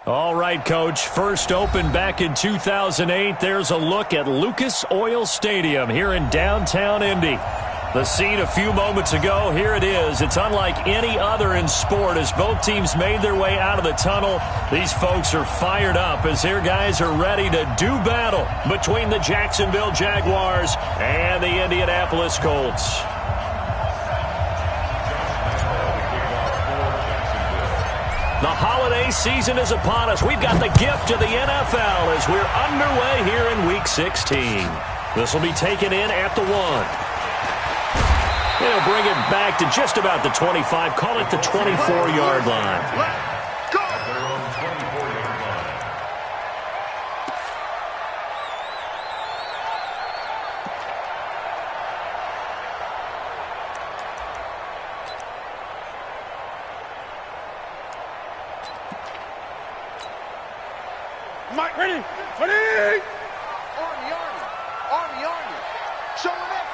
All right, Coach. First opened back in 2008. There's a look at Lucas Oil Stadium here in downtown Indy. The scene a few moments ago, here it is. It's unlike any other in sport as both teams made their way out of the tunnel. These folks are fired up as their guys are ready to do battle between the Jacksonville Jaguars and the Indianapolis Colts. The holiday season is upon us. We've got the gift of the NFL as we're underway here in Week 16. This will be taken in at the 1. They'll bring it back to just about the 25. Call it the 24-yard line. Mike, ready? Ready! Army. Showing up.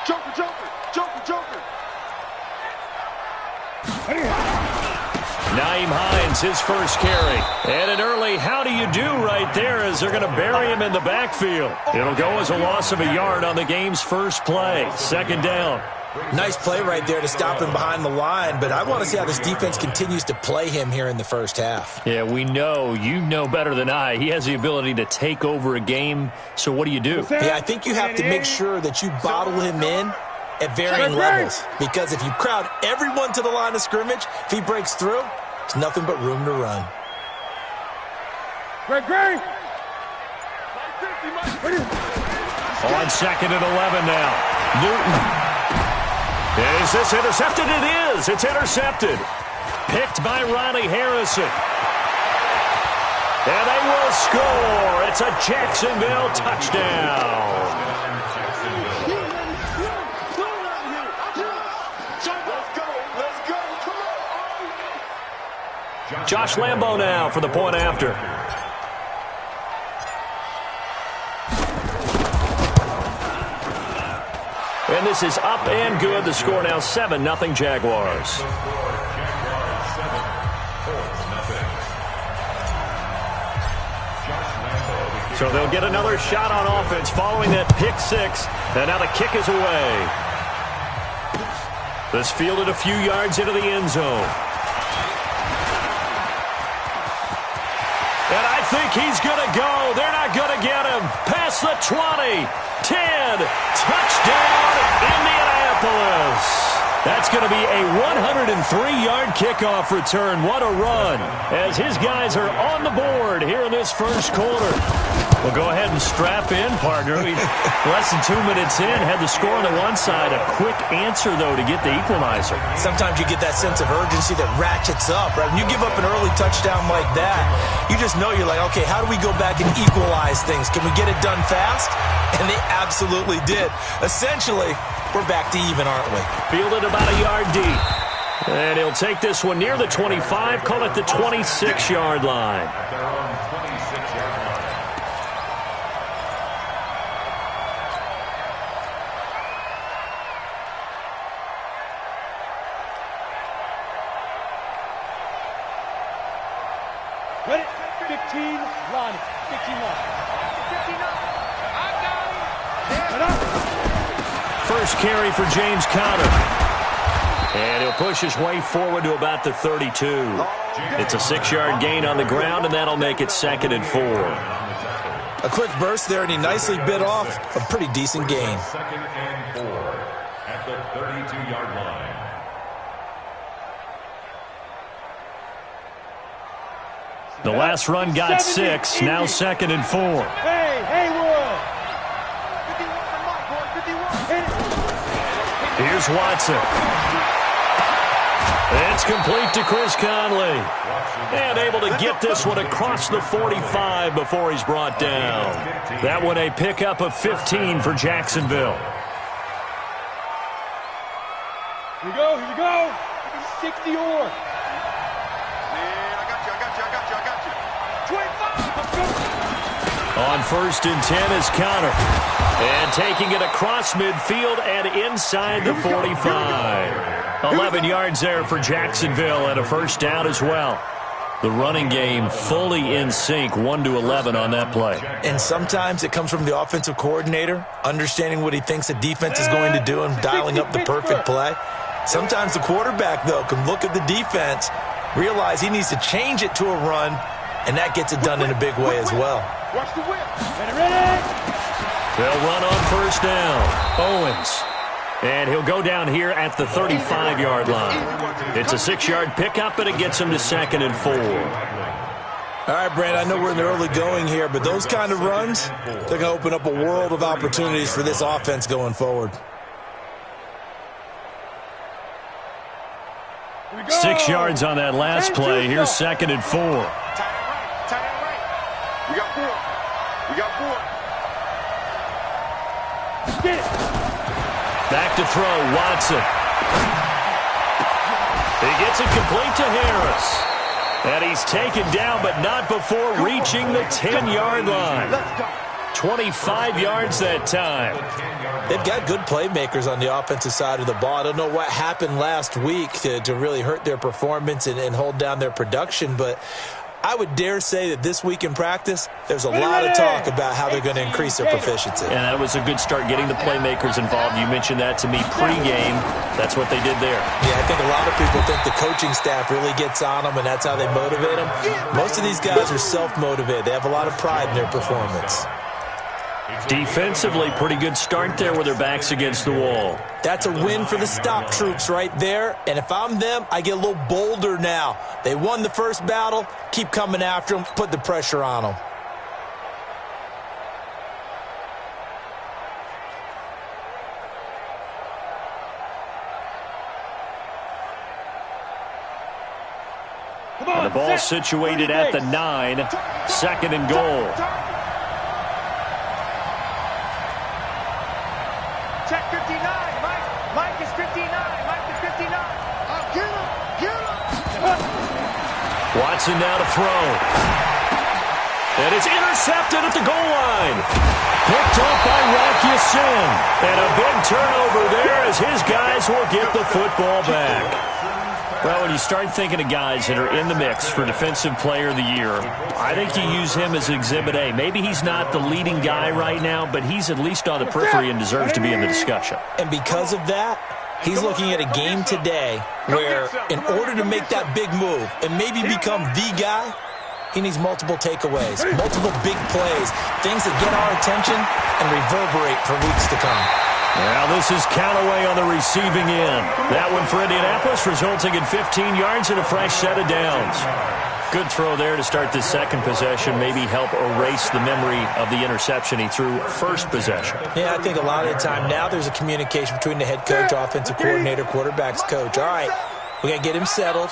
Joker. Nyheim Hines, his first carry. And an early how do you do right there as they're going to bury him in the backfield. It'll go as a loss of a yard on the game's first play. Second down. Nice play right there to stop him behind the line, but I want to see how this defense continues to play him here in the first half. Yeah, we know. You know better than I. He has the ability to take over a game, so what do you do? Yeah, I think you have to make sure that you bottle him in at varying levels, because if you crowd everyone to the line of scrimmage, if he breaks through, there's nothing but room to run. Great. On second and 11 now. Newton. Is this intercepted? It is. It's intercepted. Picked by Ronnie Harrison. And they will score. It's a Jacksonville touchdown. Josh Lambo now for the point after. And this is up and good. The score now 7-0 Jaguars. So they'll get another shot on offense following that pick six. And now the kick is away. This fielded a few yards into the end zone. And I think he's going to go. They're not going to get him. Past the 20. 10. Touchdown, Indianapolis. That's going to be a 103-yard kickoff return. What a run as his guys are on the board here in this first quarter. Well, go ahead and strap in, partner. Less than 2 minutes in, had the score on the one side. A quick answer, though, to get the equalizer. Sometimes you get that sense of urgency that ratchets up, right? When you give up an early touchdown like that, you just know you're like, okay, how do we go back and equalize things? Can we get it done fast? And they absolutely did. Essentially, we're back to even, aren't we? Fielded about a yard deep. And he'll take this one near the 25, call it the 26-yard line. Ready? 15, Lonnie. 15 Lonnie. 59. I got him. First carry for James Conner. And he'll push his way forward to about the 32. It's a 6-yard gain on the ground, and that'll make it 2nd and 4. A quick burst there, and he nicely bit off a pretty decent gain. 2nd and 4 at the 32-yard line. The last run got 6, now 2nd and 4. Hey, Roy. 51. Here's Watson. It's complete to Chris Conley. And able to get this one across the 45 before he's brought down. That one a pickup of 15 for Jacksonville. Here you go. 60 or. On 1st and 10 is Conner. And taking it across midfield and inside the 45. 11 yards there for Jacksonville and a first down as well. The running game fully in sync, 1-11 on that play. And sometimes it comes from the offensive coordinator, understanding what he thinks the defense is going to do and dialing up the perfect play. Sometimes the quarterback, though, can look at the defense, realize he needs to change it to a run, and that gets it done in a big way as well. Watch the whip. Ready. They'll run on first down. Owens. And he'll go down here at the 35-yard line. It's a 6-yard pickup, and it gets him to 2nd and 4. All right, Brand, I know we're in the early going here, but those kind of runs, they're going to open up a world of opportunities for this offense going forward. 6 yards on that last play. Here's 2nd and 4. Tight end right. We got 4. Get it. Back to throw, Watson. He gets it complete to Harris. And he's taken down, but not before reaching the 10-yard line. 25 yards that time. They've got good playmakers on the offensive side of the ball. I don't know what happened last week to really hurt their performance and hold down their production, but I would dare say that this week in practice, there's a lot of talk about how they're going to increase their proficiency. And that was a good start, getting the playmakers involved. You mentioned that to me pregame. That's what they did there. Yeah, I think a lot of people think the coaching staff really gets on them, and that's how they motivate them. Most of these guys are self-motivated. They have a lot of pride in their performance. Defensively, pretty good start there with their backs against the wall. That's a win for the stop troops right there. And if I'm them, I get a little bolder now. They won the first battle. Keep coming after them. Put the pressure on them. And the ball situated at the 9. 2nd and goal. Check 59. Mike is 59. Mike is 59. Get him. Watson now to throw. And it's intercepted at the goal line. Picked up by Rakiasin. And a big turnover there as his guys will get the football back. Well, when you start thinking of guys that are in the mix for Defensive Player of the Year, I think you use him as Exhibit A. Maybe he's not the leading guy right now, but he's at least on the periphery and deserves to be in the discussion. And because of that, he's looking at a game today where in order to make that big move and maybe become the guy, he needs multiple takeaways, multiple big plays, things that get our attention and reverberate for weeks to come. Now this is Callaway on the receiving end. That one for Indianapolis, resulting in 15 yards and a fresh set of downs. Good throw there to start this second possession, maybe help erase the memory of the interception he threw first possession. Yeah, I think a lot of the time now there's a communication between the head coach, offensive coordinator, quarterback's coach. All right, we got to get him settled.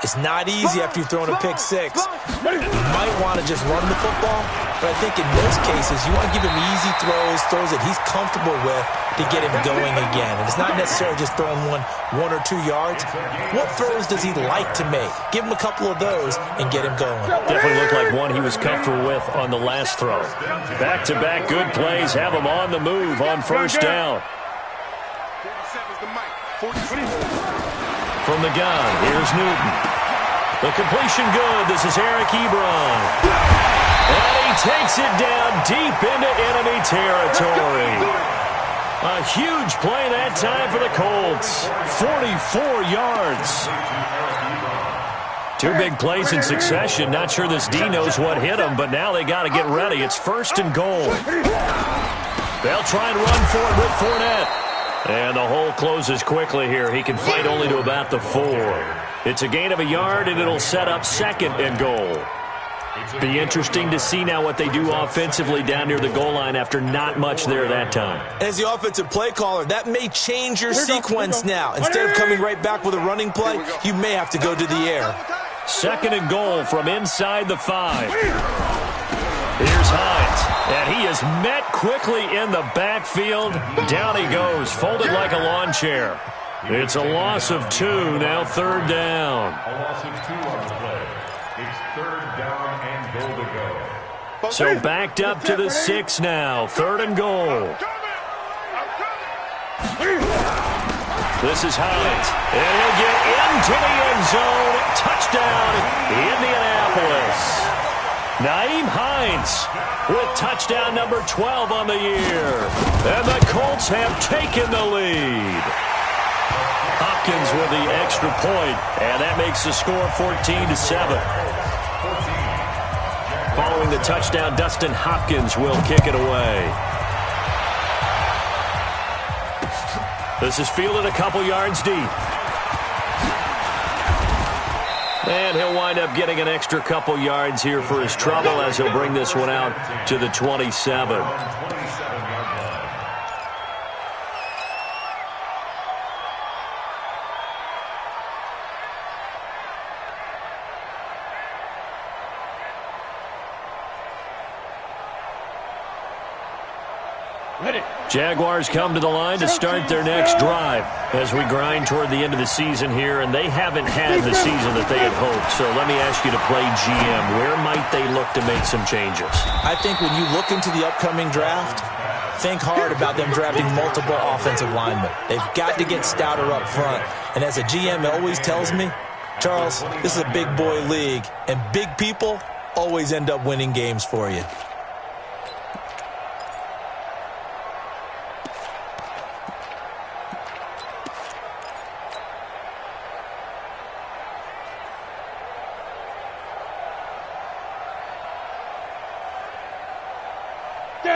It's not easy after you've thrown a pick six. You might want to just run the football, but I think in most cases you want to give him easy throws that he's comfortable with to get him going again. And it's not necessarily just throwing one or 2 yards. What throws does he like to make? Give him a couple of those and get him going. Definitely looked like one he was comfortable with on the last throw. Back-to-back good plays have him on the move on first down. From the gun, here's Newton. The completion good. This is Eric Ebron. And he takes it down deep into enemy territory. A huge play that time for the Colts. 44 yards. 2 big plays in succession. Not sure this D knows what hit him, but now they got to get ready. It's 1st and goal. They'll try and run for it with Fournette. And the hole closes quickly here. He can fight only to about the 4. It's a gain of a yard, and it'll set up 2nd and goal. Be interesting to see now what they do offensively down near the goal line after not much there that time. As the offensive play caller, that may change your sequence now. Instead of coming right back with a running play, you may have to go to the air. 2nd and goal from inside the 5. Here's Hines, and he is met quickly in the backfield. Down he goes, folded like a lawn chair. It's a loss of 2, now 3rd down. A loss of 2 on the play. It's 3rd down and goal to go. So backed up to the 6 now, 3rd and goal. This is Hines, and he'll get into the end zone. Touchdown, Indianapolis. Nyheim Hines with touchdown number 12 on the year. And the Colts have taken the lead. Hopkins with the extra point, and that makes the score 14-7. Following the touchdown, Dustin Hopkins will kick it away. This is fielded a couple yards deep. And he'll wind up getting an extra couple yards here for his trouble as he'll bring this one out to the 27. Jaguars come to the line to start their next drive as we grind toward the end of the season here, and they haven't had the season that they had hoped. So let me ask you to play GM. Where might they look to make some changes? I think when you look into the upcoming draft, think hard about them drafting multiple offensive linemen. They've got to get stouter up front. And as a GM always tells me, Charles, this is a big boy league, and big people always end up winning games for you.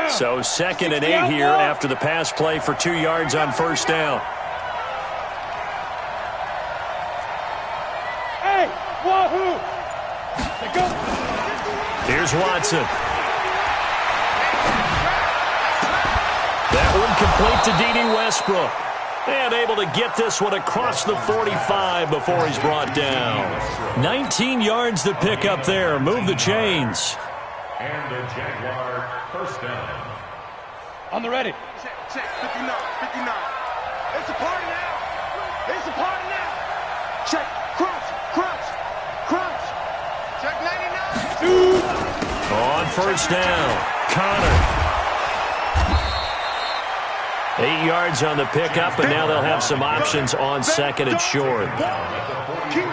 So 2nd and 8 here after the pass play for 2 yards on first down. Hey, wahoo! Go. Here's Watson. That one complete to D.D. Westbrook. And able to get this one across the 45 before he's brought down. 19 yards to pick up there. Move the chains. And the Jaguar first down. On the ready. Check, 59, 59. It's a party now. It's a party now. Check, crunch, crunch, crunch. Check 99. On first down, Connor. 8 yards on the pickup, and now they'll have some options on 2nd and short.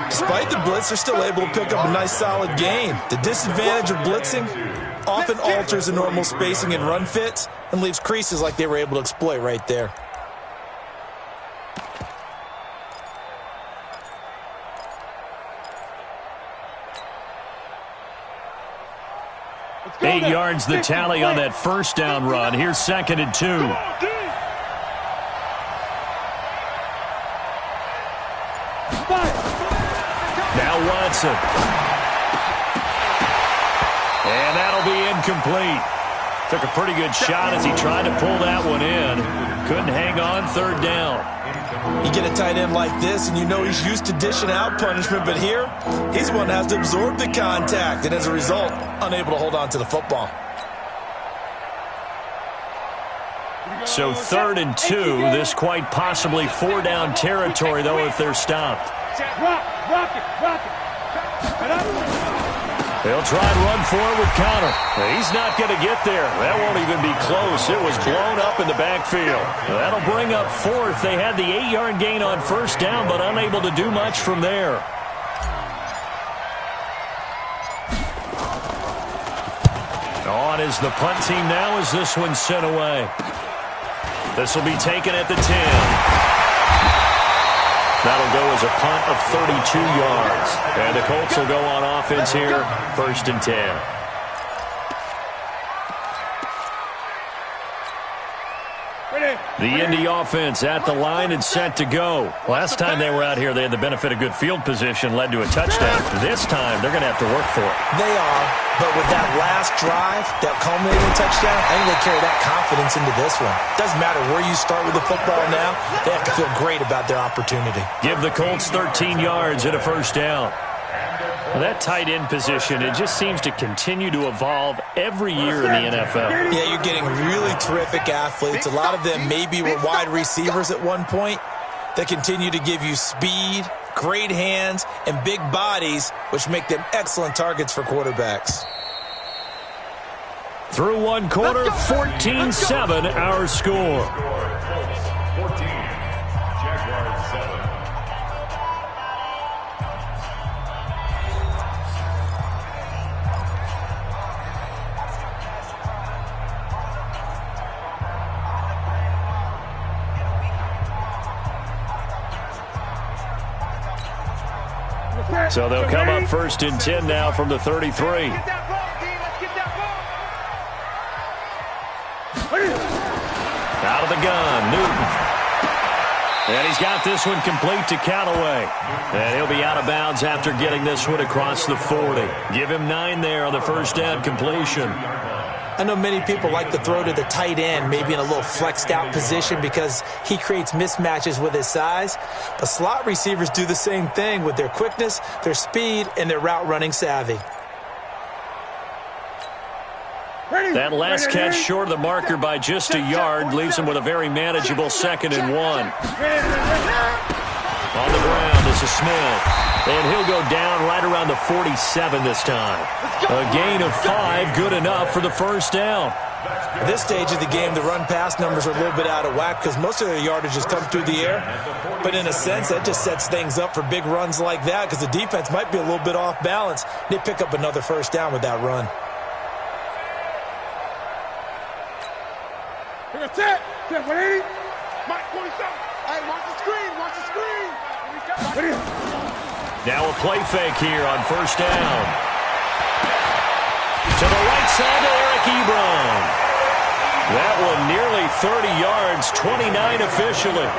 Despite the blitz, they're still able to pick up a nice solid gain. The disadvantage of blitzing often alters the normal spacing and run fits and leaves creases like they were able to exploit right there. Eight yards the tally on that first down run. Here's 2nd and 2. Now Watson. And that'll be incomplete. Took a pretty good shot as he tried to pull that one in. Couldn't hang on 3rd down. You get a tight end like this, and you know he's used to dishing out punishment, but here, he's the one that has to absorb the contact, and as a result, unable to hold on to the football. So 3rd and 2, this quite possibly 4-down territory, though, if they're stopped. Rock it. They'll try and run forward with Connor. He's not going to get there. That won't even be close. It was blown up in the backfield. That'll bring up 4th. They had the 8-yard gain on first down, but unable to do much from there. On is the punt team now as this one's sent away. This will be taken at the 10. That'll go as a punt of 32 yards. And the Colts will go on offense here, 1st and 10. The Indy offense at the line and set to go. Last time they were out here, they had the benefit of good field position, led to a touchdown. This time, they're going to have to work for it. They are, but with that last drive, that culminating touchdown, I think they carry that confidence into this one. Doesn't matter where you start with the football now, they have to feel great about their opportunity. Give the Colts 13 yards and a first down. Well, that tight end position, it just seems to continue to evolve every year in the NFL. Yeah, you're getting really terrific athletes. A lot of them maybe were wide receivers at one point. They continue to give you speed, great hands, and big bodies, which make them excellent targets for quarterbacks. Through one quarter, 14-7 our score. 14, Jaguars So they'll come up 1st and 10 now from the 33. Get that ball, D. Let's get that ball. Out of the gun, Newton. And he's got this one complete to Callaway. And he'll be out of bounds after getting this one across the 40. Give him 9 there on the first down completion. I know many people like to throw to the tight end, maybe in a little flexed out position because he creates mismatches with his size. But slot receivers do the same thing with their quickness, their speed, and their route running savvy. That last catch short of the marker by just a yard leaves him with a very manageable 2nd and 1. On the ground, this is Smith. And he'll go down right around the 47 this time. A gain of 5, good enough for the first down. At this stage of the game, the run-pass numbers are a little bit out of whack because most of their yardage has come through the air. But in a sense, that just sets things up for big runs like that because the defense might be a little bit off balance. They pick up another first down with that run. That's it. 180. Mike 47. Hey, watch the screen. Watch the screen. Now a play fake here on first down. To the right side to Eric Ebron. That one nearly 30 yards, 29 officially.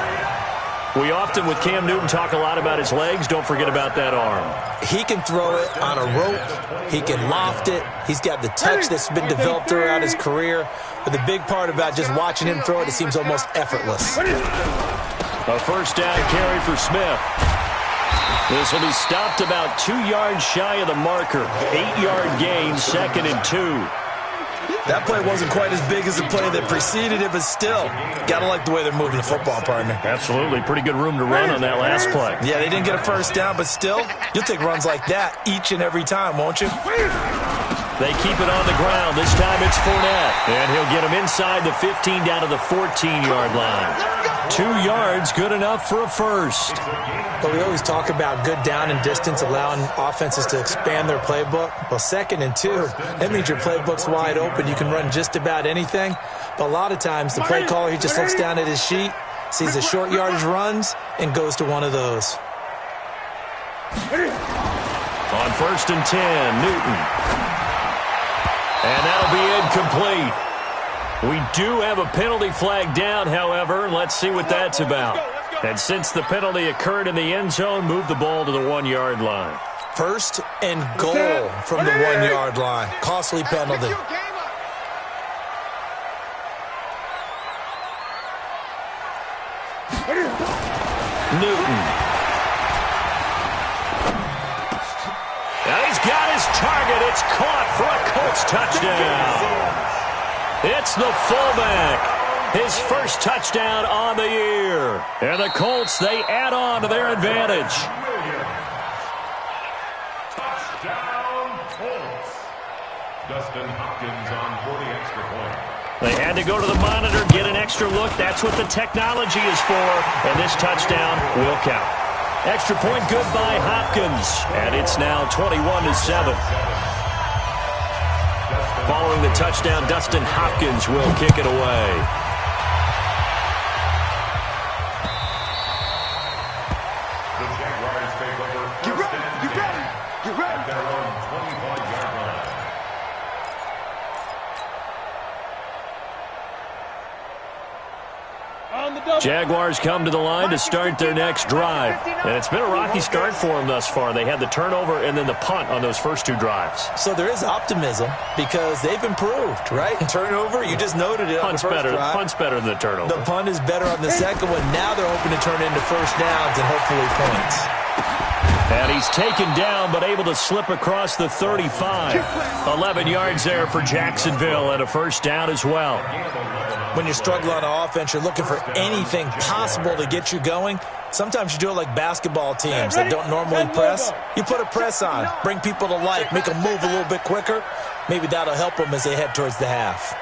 We often, with Cam Newton, talk a lot about his legs. Don't forget about that arm. He can throw it on a rope. He can loft it. He's got the touch that's been developed throughout his career. But the big part about just watching him throw it, it seems almost effortless. A first down carry for Smith. This will be stopped about 2 yards shy of the marker. 8-yard gain, 2nd and 2. That play wasn't quite as big as the play that preceded it, but still, gotta like the way they're moving the football, partner. Absolutely. Pretty good room to run on that last play. Yeah, they didn't get a first down, but still, you'll take runs like that each and every time, won't you? They keep it on the ground. This time it's Fournette. And he'll get him inside the 15 down to the 14-yard line. 2 yards, good enough for a first. But we always talk about good down and distance, allowing offenses to expand their playbook. Well, 2nd and 2, that means your playbook's wide open. You can run just about anything. But a lot of times, the play caller, he just looks down at his sheet, sees the short yardage runs, and goes to one of those. On 1st and 10, Newton. And that'll be incomplete. We do have a penalty flag down, however. Let's see what that's about. And since the penalty occurred in the end zone, move the ball to the 1-yard line. 1st and goal from the 1-yard line. Costly penalty. Newton. Now he's got his target. It's caught for a Colts touchdown. It's the fullback. His first touchdown on the year. And the Colts, they add on to their advantage. Touchdown, Colts. Dustin Hopkins on for the extra point. They had to go to the monitor, get an extra look. That's what the technology is for. And this touchdown will count. Extra point good by Hopkins. And it's now 21-7. Following the touchdown, Dustin Hopkins will kick it away. The Jaguars take over first and 10 at their own 25-yard line. Jaguars come to the line to start their next drive. And it's been a rocky start for them thus far. They had the turnover and then the punt on those first 2 drives. So there is optimism because they've improved, right? Turnover, you just noted it on the first drive. Punt's better than the turnover. The punt is better on the second one. Now they're hoping to turn into first downs and hopefully points. And he's taken down but able to slip across the 35. 11 yards there for Jacksonville and a first down as well. When you're struggling on offense, you're looking for anything possible to get you going. Sometimes you do it like basketball teams that don't normally press. You put a press on, bring people to life, make them move a little bit quicker. Maybe that'll help them as they head towards the half.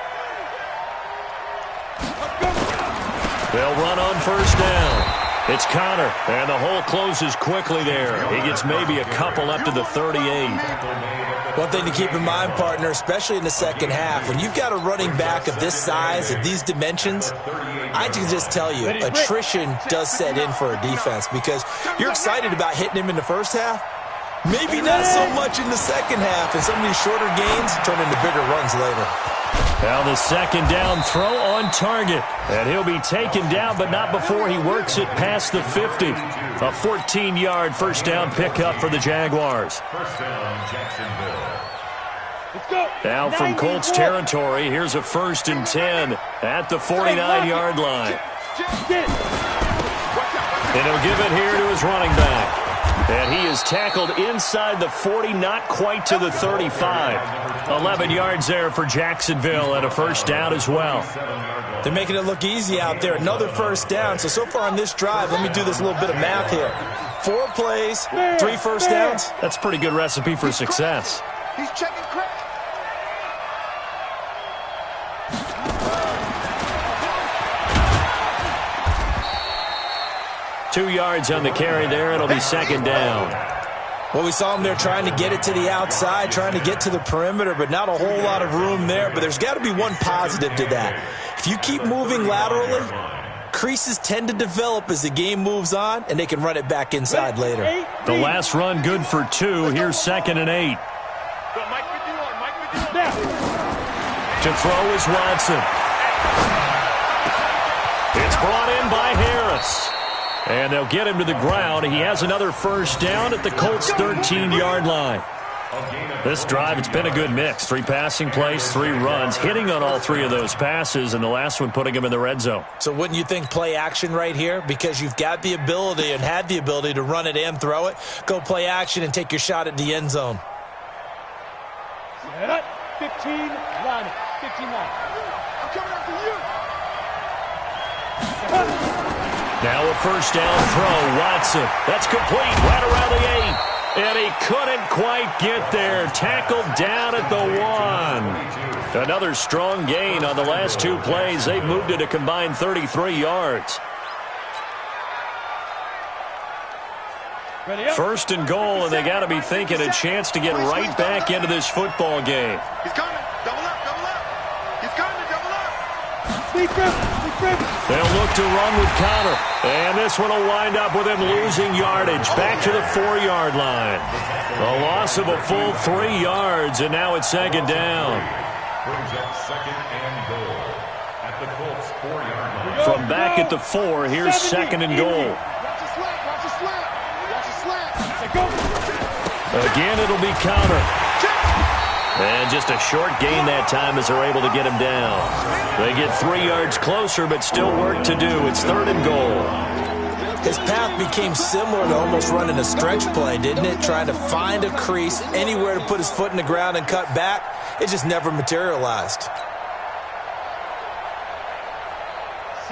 They'll run on first down. It's Connor, and the hole closes quickly there. He gets maybe a couple up to the 38. One thing to keep in mind, partner, especially in the second half, when you've got a running back of this size, of these dimensions, I can just tell you, attrition does set in for a defense because you're excited about hitting him in the first half, Maybe not so much in the second half, and some of these shorter gains turn into bigger runs later. Now the second down throw on target. And he'll be taken down, but not before he works it past the 50. A 14-yard first down pickup for the Jaguars. First down, Jacksonville. Let's go. Now from Colts territory, here's a 1st and 10 at the 49-yard line. And he'll give it here to his running back. And he is tackled inside the 40, not quite to the 35. 11 yards there for Jacksonville and a first down as well. They're making it look easy out there. Another first down. So far on this drive, let me do this little bit of math here. 4 plays, 3 first downs. That's a pretty good recipe for success. He's checking crack. 2 yards on the carry there. It'll be second down. Well, we saw him there trying to get it to the outside, trying to get to the perimeter, but not a whole lot of room there. But there's got to be one positive to that. If you keep moving laterally, creases tend to develop as the game moves on, and they can run it back inside later. The last run good for 2. Here's 2nd and 8. To throw is Watson. It's brought in by Harris. And they'll get him to the ground. He has another first down at the Colts' 13-yard line. This drive, it's been a good mix. 3 passing plays, 3 runs, hitting on all 3 of those passes, and the last one putting him in the red zone. So wouldn't you think play action right here? Because you've got the ability and had the ability to run it and throw it. Go play action and take your shot at the end zone. 15, run, 15, run. I'm coming after you. Now a first down throw. Watson. That's complete right around the 8. And he couldn't quite get there. Tackled down at the 1. Another strong gain on the last 2 plays. They've moved it a combined 33 yards. First and goal, and they got to be thinking a chance to get right back into this football game. He's coming. Double up, double up. He's coming, double up. They'll look to run with Connor. And this one will wind up with him losing yardage. Back to the 4-yard line. A loss of a full 3 yards, and now it's second down. Brings up 2nd and goal at the Colts' 4-yard line. From back at the 4, here's 2nd and goal. Again, it'll be Connor. And just a short gain that time as they're able to get him down. They get 3 yards closer, but still work to do. It's 3rd and goal. His path became similar to almost running a stretch play, didn't it? Trying to find a crease, anywhere to put his foot in the ground and cut back. It just never materialized.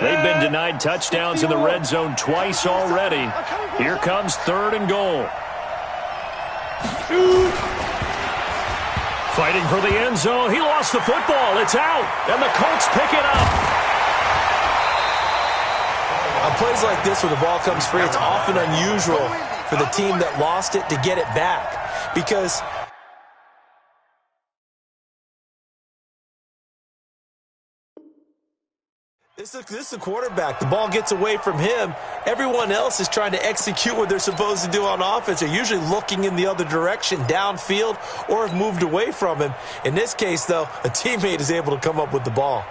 They've been denied touchdowns in the red zone twice already. Here comes 3rd and goal. Fighting for the end zone. He lost the football. It's out. And the Colts pick it up. On plays like this where the ball comes free, it's often unusual for the team that lost it to get it back. Because this is a quarterback. The ball gets away from him. Everyone else is trying to execute what they're supposed to do on offense. They're usually looking in the other direction, downfield, or have moved away from him. In this case, though, a teammate is able to come up with the ball.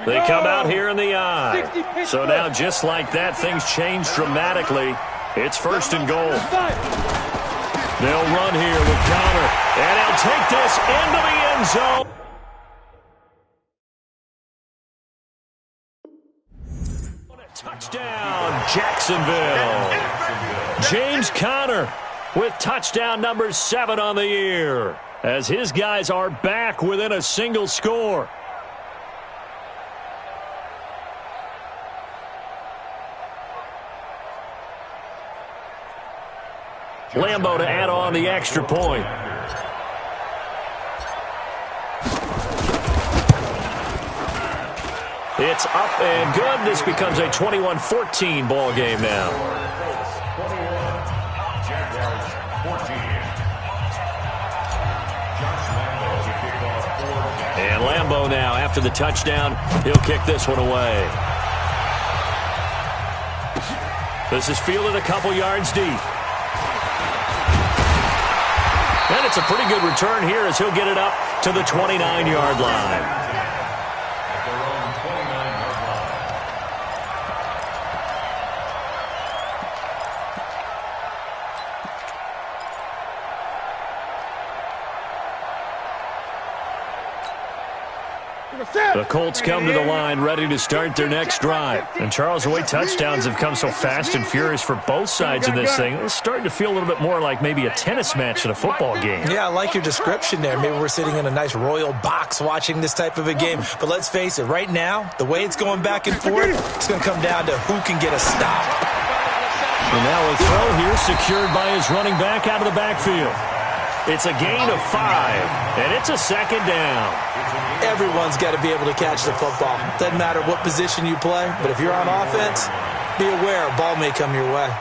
They come out here in the eye. So now, just like that, things change dramatically. It's 1st and goal. They'll run here with Connor. And he'll take this into the end zone. Touchdown, Jacksonville. James Conner with touchdown number 7 on the year, as his guys are back within a single score. Lambo to add on the extra point. It's up and good. This becomes a 21-14 ball game now. And Lambo now, after the touchdown, he'll kick this one away. This is fielded a couple yards deep. And it's a pretty good return here as he'll get it up to the 29-yard line. The Colts come to the line ready to start their next drive. And, Charles, the way touchdowns have come so fast and furious for both sides in this thing, it's starting to feel a little bit more like maybe a tennis match than a football game. Yeah, I like your description there. Maybe we're sitting in a nice royal box watching this type of a game. But let's face it, right now, the way it's going back and forth, it's going to come down to who can get a stop. And now a throw here secured by his running back out of the backfield. It's a gain of 5, and it's a second down. Everyone's got to be able to catch the football. Doesn't matter what position you play, but if you're on offense, be aware a ball may come your way.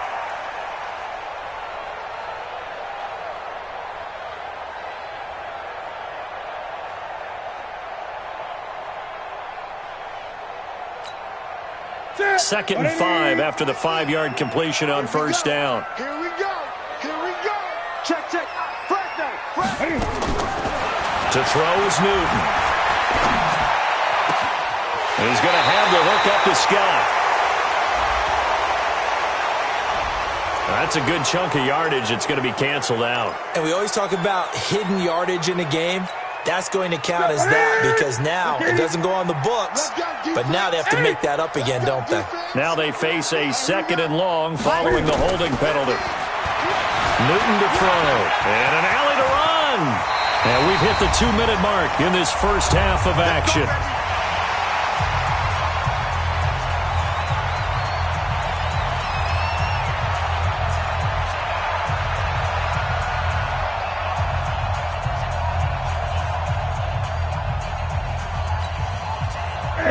Second and 5 after the 5-yard completion on first down. Here we go. Here we go. Check, check. Fresh down. Fresh. To throw is Newton. He's going to have the hook up to Scott. That's a good chunk of yardage. It's going to be canceled out. And we always talk about hidden yardage in a game. That's going to count as that because now it doesn't go on the books, but now they have to make that up again, don't they? Now they face a second and long following the holding penalty. Newton to throw, and an alley to run. And we've hit the 2-minute mark in this first half of action.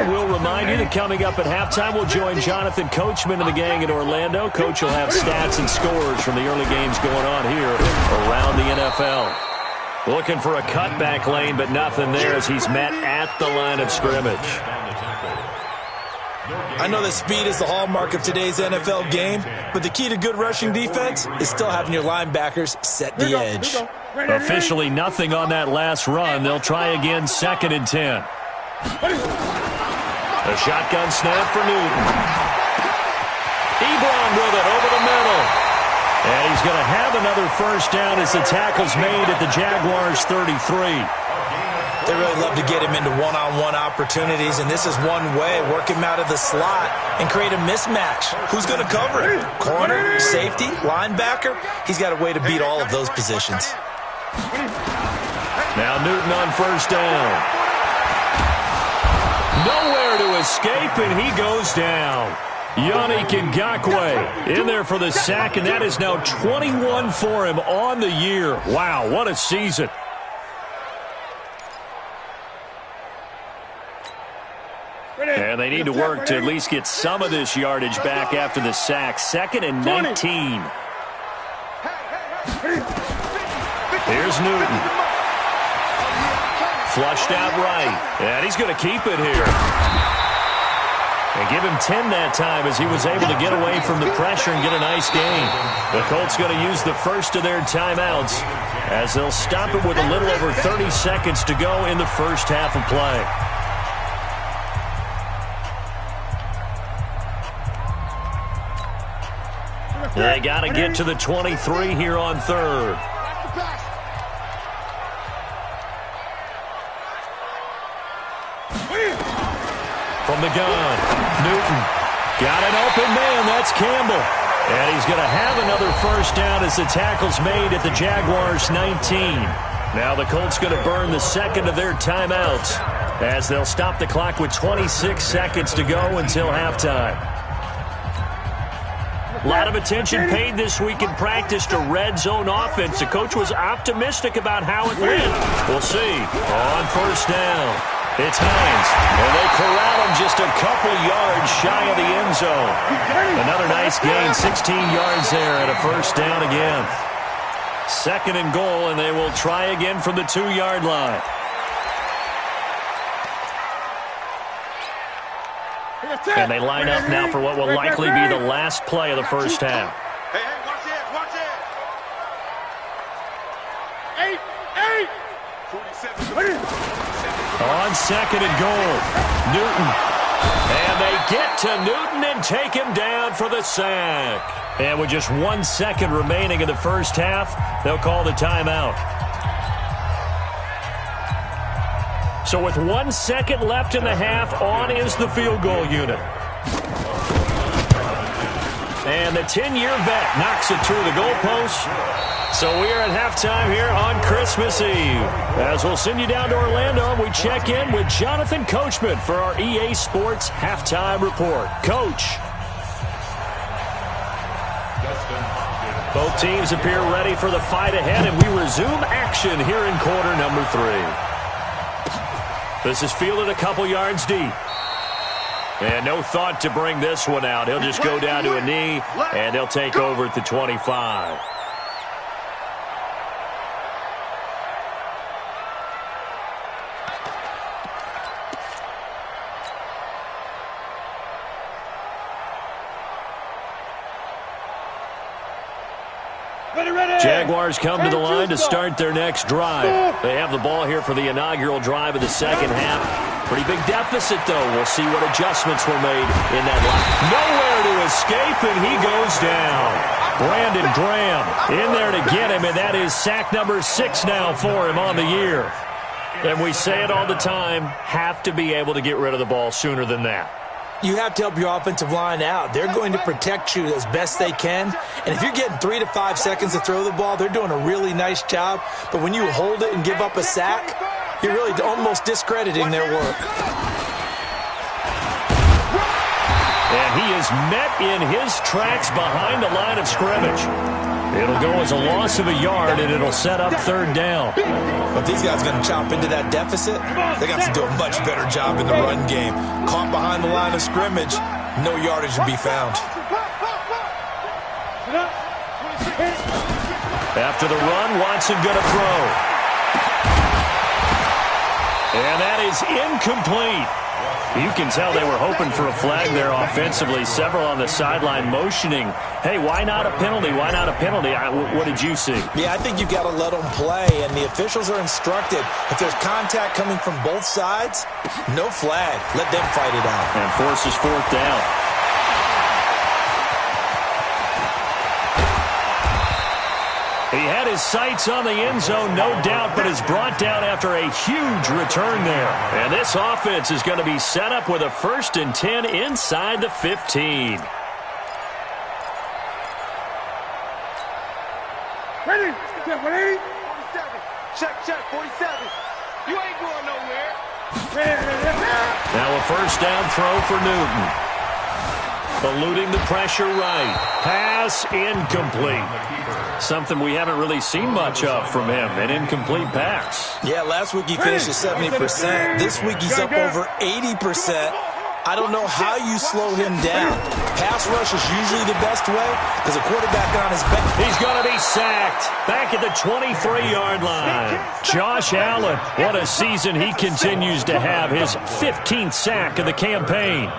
We'll remind you that coming up at halftime, we'll join Jonathan Coachman and the gang in Orlando. Coach will have stats and scores from the early games going on here around the NFL. Looking for a cutback lane, but nothing there as he's met at the line of scrimmage. I know that speed is the hallmark of today's NFL game, but the key to good rushing defense is still having your linebackers set the edge. Officially nothing on that last run. They'll try again, 2nd and 10. A shotgun snap for Newton. Ebron with it over the middle. And he's going to have another first down as the tackle's made at the Jaguars' 33. They really love to get him into one-on-one opportunities, and this is one way. Work him out of the slot and create a mismatch. Who's going to cover him? Corner, safety, linebacker? He's got a way to beat all of those positions. Now Newton on first down. Nowhere to escape, and he goes down. Yannick Ngakoue in there for the sack, and that is now 21 for him on the year. Wow, what a season. And they need to work to at least get some of this yardage back after the sack. 2nd and 19. Here's Newton. Flushed out right, and he's going to keep it here. And give him 10 that time as he was able to get away from the pressure and get a nice gain. The Colts going to use the first of their timeouts as they'll stop it with a little over 30 seconds to go in the first half of play. They got to get to the 23 here on 3rd. From the gun, Newton got an open man. That's Campbell. And he's going to have another first down as the tackle's made at the Jaguars' 19. Now the Colts going to burn the second of their timeouts as they'll stop the clock with 26 seconds to go until halftime. A lot of attention paid this week in practice to red zone offense. The coach was optimistic about how it went. We'll see. On first down, it's Hines, and they corral him just a couple yards shy of the end zone. Another nice gain, 16 yards there, and a first down again. 2nd and goal, and they will try again from the 2-yard line. And they line up now for what will likely be the last play of the first half. Hey, watch it, watch it. On second and goal, Newton. And they get to Newton and take him down for the sack. And with just 1 second remaining in the first half, they'll call the timeout. So with 1 second left in the half, on is the field goal unit. And the 10-year vet knocks it through the goalpost. So we are at halftime here on Christmas Eve. As we'll send you down to Orlando, we check in with Jonathan Coachman for our EA Sports Halftime Report. Coach. Both teams appear ready for the fight ahead, and we resume action here in quarter number 3. This is fielded a couple yards deep. And no thought to bring this one out. He'll just go down to a knee, and they'll take over at the 25. Jaguars come to the line to start their next drive. They have the ball here for the inaugural drive of the second half. Pretty big deficit, though. We'll see what adjustments were made in that line. Nowhere to escape, and he goes down. Brandon Graham in there to get him, and that is sack number 6 now for him on the year. And we say it all the time, have to be able to get rid of the ball sooner than that. You have to help your offensive line out. They're going to protect you as best they can. And if you're getting 3 to 5 seconds to throw the ball, they're doing a really nice job. But when you hold it and give up a sack, you're really almost discrediting their work. And he is met in his tracks behind the line of scrimmage. It'll go as a loss of a yard, and it'll set up third down. But these guys are going to chop into that deficit. They got to do a much better job in the run game. Caught behind the line of scrimmage, no yardage to be found. After the run, Watson going to throw. And that is incomplete. You can tell they were hoping for a flag there offensively. Several on the sideline motioning, hey, why not a penalty? Why not a penalty? What did you see? Yeah, I think you've got to let them play, and the officials are instructed. If there's contact coming from both sides, no flag. Let them fight it out. And forces fourth down. He had his sights on the end zone, no doubt, but is brought down after a huge return there. And this offense is going to be set up with a 1st and 10 inside the 15. Ready? 180? 47. Check, 47. You ain't going nowhere. Now a first down throw for Newton. Eluding the pressure right. Pass incomplete. Something we haven't really seen much of from him, an incomplete pass. Yeah, last week he finished at 70%. This week he's up over 80%. I don't know how you slow him down. Pass rush is usually the best way because a quarterback on his back. He's going to be sacked back at the 23-yard line. Josh Allen, what a season he continues to have. His 15th sack of the campaign.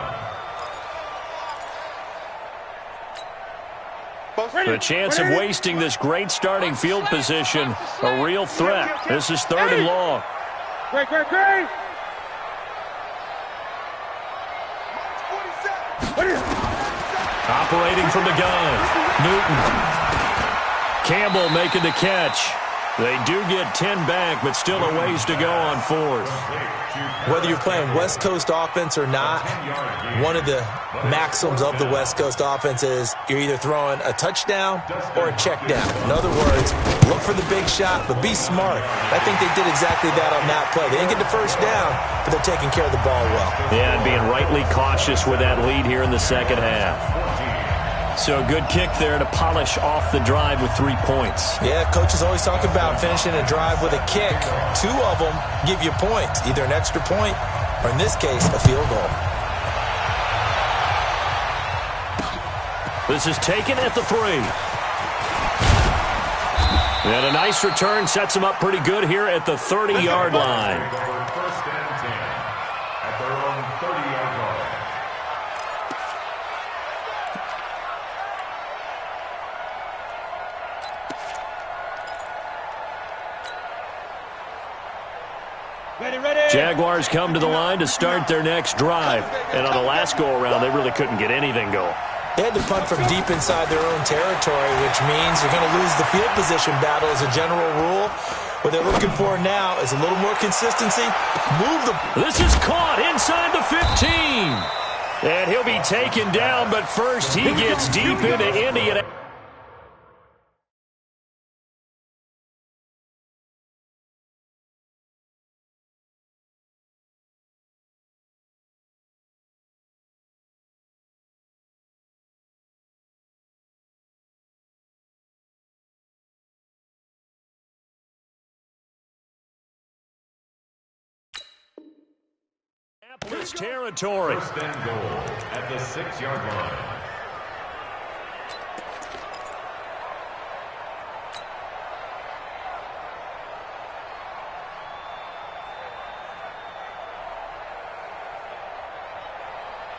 The chance of wasting this great starting field position, a real threat. This is 3rd and long. Great. Operating from the gun, Newton. Campbell making the catch. They do get 10 back, but still a ways to go on 4th. Whether you're playing West Coast offense or not, one of the maxims of the West Coast offense is you're either throwing a touchdown or a check down. In other words, look for the big shot, but be smart. I think they did exactly that on that play. They didn't get the first down, but they're taking care of the ball well. Yeah, and being rightly cautious with that lead here in the second half. So a good kick there to polish off the drive with 3 points. Yeah, coaches always talk about finishing a drive with a kick. 2 of them give you points, either an extra point or, in this case, a field goal. This is taken at the 3. And a nice return sets him up pretty good here at the 30-yard line. First and 10 at their own 30-yard line. Jaguars come to the line to start their next drive. And on the last go-around, they really couldn't get anything going. They had to punt from deep inside their own territory, which means you're going to lose the field position battle as a general rule. What they're looking for now is a little more consistency. This is caught inside the 15. And he'll be taken down, but first he gets deep into Indiana. Territory. First and goal at the 6-yard line.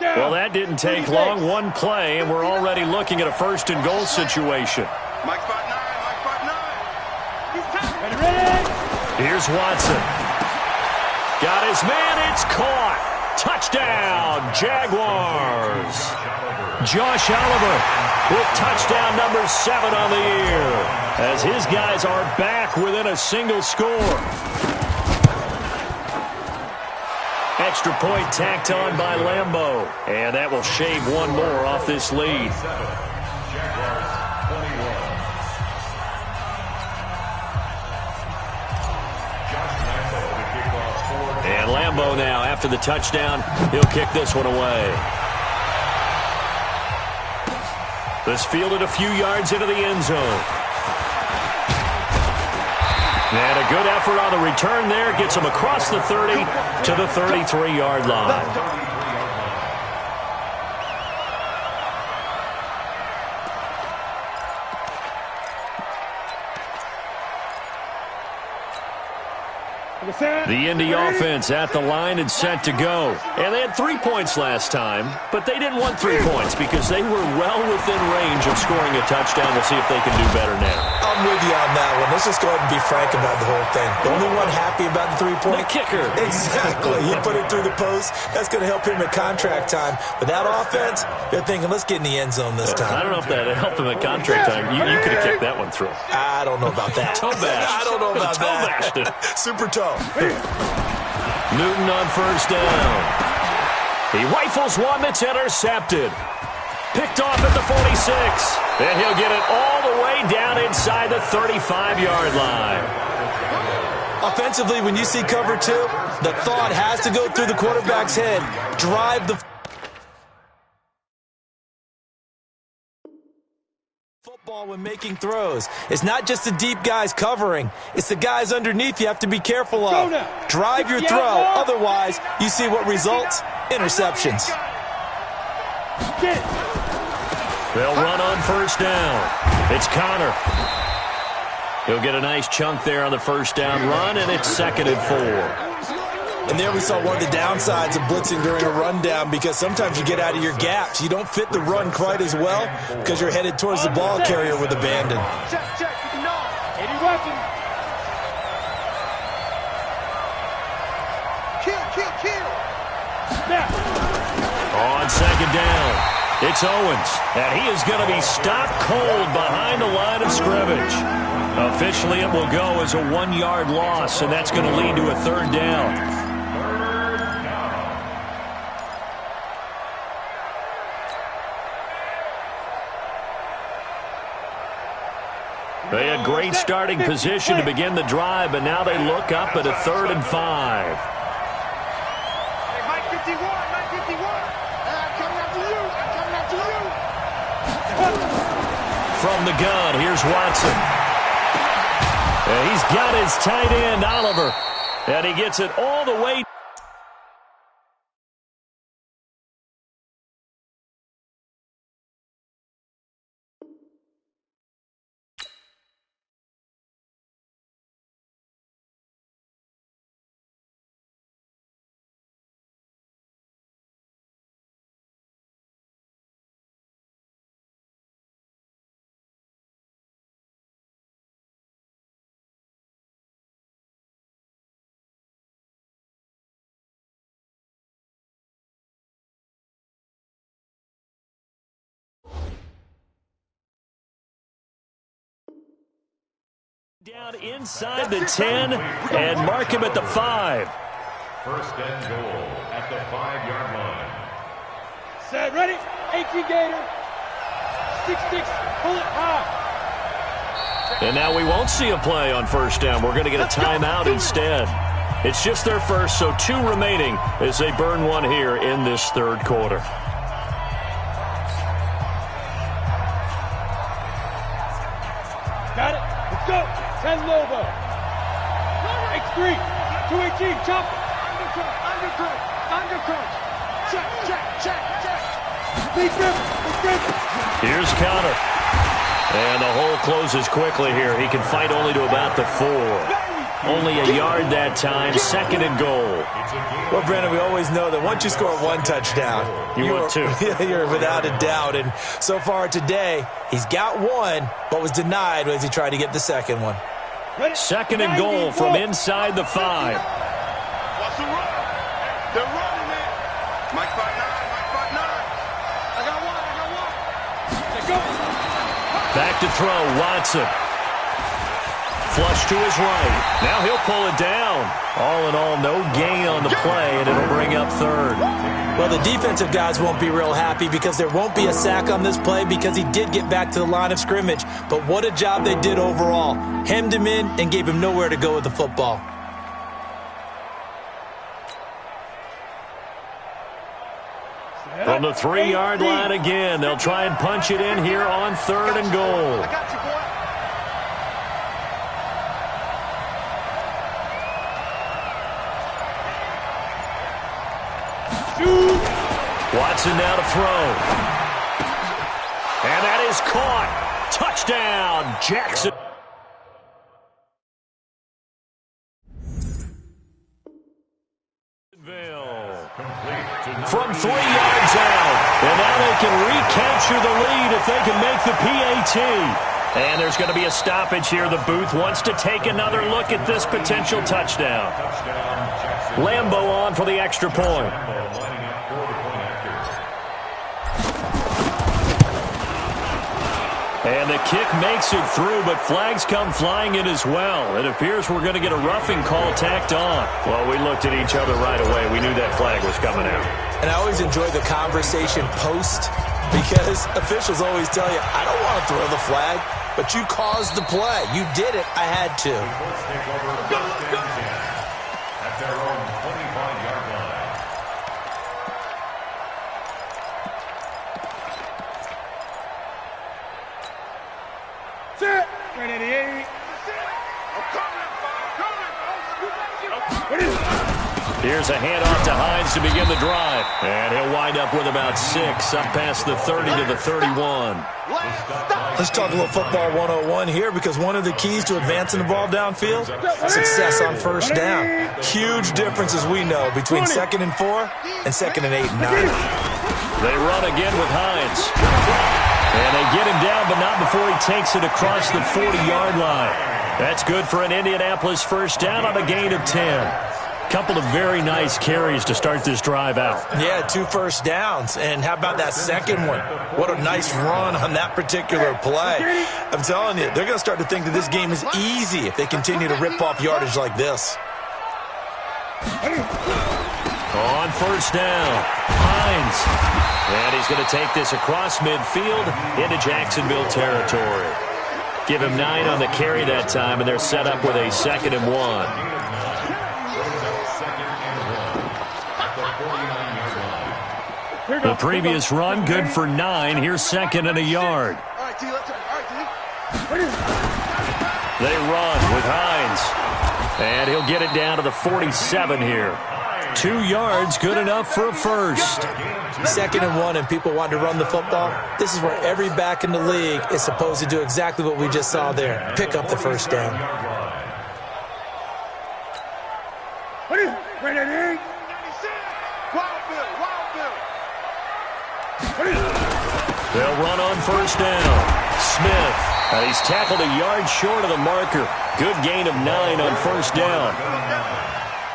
Well, that didn't take long. One play, and we're already looking at a first and goal situation. Mike spot 9, Mike spot 9. He's tight. Ready? Here's Watson. Got his man, it's caught. Touchdown, Jaguars. Josh Oliver with touchdown number 7 on the year, as his guys are back within a single score. Extra point tacked on by Lambeau, and that will shave one more off this lead. Jaguars 21. And Lambeau now, after the touchdown, he'll kick this one away. This fielded a few yards into the end zone. And a good effort on the return there. Gets him across the 30 to the 33-yard line. The Indy offense at the line and set to go. And they had 3 points last time, but they didn't want 3 points because they were well within range of scoring a touchdown. We'll see if they can do better now. I'm with you on that one. Let's just go ahead and be frank about the whole thing. The only one happy about the 3-point? The kicker. Exactly. He put it through the post. That's going to help him at contract time. But that offense, they're thinking, let's get in the end zone this time. I don't know if that helped him at contract time. You could have kicked that one through. I don't know about that. Toe bash. I don't know about toe that. bashed it. Super toe. Newton on first down. He rifles one that's intercepted. Picked off at the 46. And he'll get it all the way down inside the 35-yard line. Offensively, when you see cover 2, the thought has to go through the quarterback's head. Drive the football when making throws. It's not just the deep guys covering. It's the guys underneath you have to be careful of. Drive your throw. Otherwise, you see what results? Interceptions. They'll run on first down. It's Connor. He'll get a nice chunk there on the first down run, and it's 2nd and 4. And there we saw one of the downsides of blitzing during a rundown, because sometimes you get out of your gaps. You don't fit the run quite as well because you're headed towards the ball carrier with abandon. Check. No. 80 weapons. Kill. On 2nd down, it's Owens, and he is going to be stopped cold behind the line of scrimmage. Officially, it will go as a 1-yard loss, and that's going to lead to a 3rd down. They had great starting position to begin the drive, but now they look up at a 3rd and 5. Hey, Mike 51. I'm coming after you. From the gun, here's Watson. And he's got his tight end, Oliver. And he gets it all the way Down inside the 10 and mark him at the 5. First and goal at the 5-yard line. Set, ready? 18 Gator. 6-6, pull it high. And now we won't see a play on first down. We're going to get a timeout instead. It's just their first, so 2 remaining as they burn one here in this third quarter. Got it. Let's go. 10 Lobo. X3. 218. Chop. Undercrunch. Check. Big rip. Here's Connor. And the hole closes quickly here. He can fight only to about the 4. Only a yard that time. Second and goal. Well, Brandon, we always know that once you score 1 touchdown, want 2. You're without a doubt. And so far today, he's got 1, but was denied as he tried to get the second one. Second and goal from inside the 5. What's the run? They're running it. Mike 5-9. I got one. Let's go. Back to throw, Watson. Flush to his right. Now he'll pull it down. All in all, no gain on the play, and it'll bring up third. Well, the defensive guys won't be real happy because there won't be a sack on this play because he did get back to the line of scrimmage. But what a job they did overall. Hemmed him in and gave him nowhere to go with the football. From the 3-yard line again, they'll try and punch it in here on third and goal. I got you, boy. Watson now to throw. And that is caught. Touchdown, Jackson. From 3 yards out. And now they can recapture the lead if they can make the PAT. And there's going to be a stoppage here. The booth wants to take another look at this potential touchdown. Lambo on for the extra point. And the kick makes it through, but flags come flying in as well. It appears we're going to get a roughing call tacked on. Well, we looked at each other right away. We knew that flag was coming out. And I always enjoy the conversation post because officials always tell you, I don't want to throw the flag, but you caused the play. You did it. I had to. At their own 25-yard line. Set. 188. Here's a handoff to Hines to begin the drive. And he'll wind up with about 6 up past the 30 to the 31. Let's talk a little football 101 here because one of the keys to advancing the ball downfield, success on first down. Huge difference, as we know, between 2nd and 4 and 2nd and 8 and 9. They run again with Hines. And they get him down, but not before he takes it across the 40-yard line. That's good for an Indianapolis first down on a gain of 10. Couple of very nice carries to start this drive out. Yeah, 2 first downs. And how about that second one? What a nice run on that particular play. I'm telling you, they're going to start to think that this game is easy if they continue to rip off yardage like this. On first down, Hines. And he's going to take this across midfield into Jacksonville territory. Give him 9 on the carry that time, and they're set up with a 2nd and 1. The previous run, good for 9. Here's 2nd and a yard. They run with Hines. And he'll get it down to the 47 here. 2 yards, good enough for a first. 2nd and 1, and people want to run the football. This is where every back in the league is supposed to do exactly what we just saw there. Pick up the first down. They'll run on first down. Smith. He's tackled a yard short of the marker. Good gain of 9 on first down.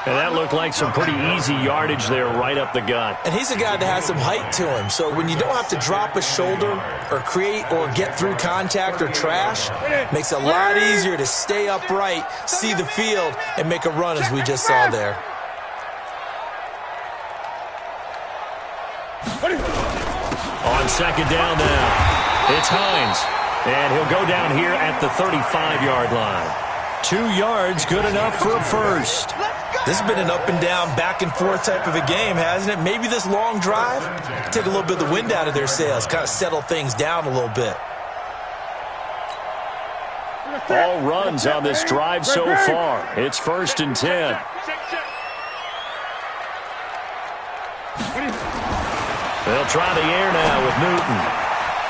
And that looked like some pretty easy yardage there right up the gut. And he's a guy that has some height to him. So when you don't have to drop a shoulder or create or get through contact or trash, makes it a lot easier to stay upright, see the field, and make a run as we just saw there. On second down now, it's Hines. And he'll go down here at the 35-yard line. 2 yards, good enough for a first. This has been an up-and-down, back-and-forth type of a game, hasn't it? Maybe this long drive, take a little bit of the wind out of their sails, kind of settle things down a little bit. All runs on this drive so far. It's 1st and 10. They'll try the air now with Newton.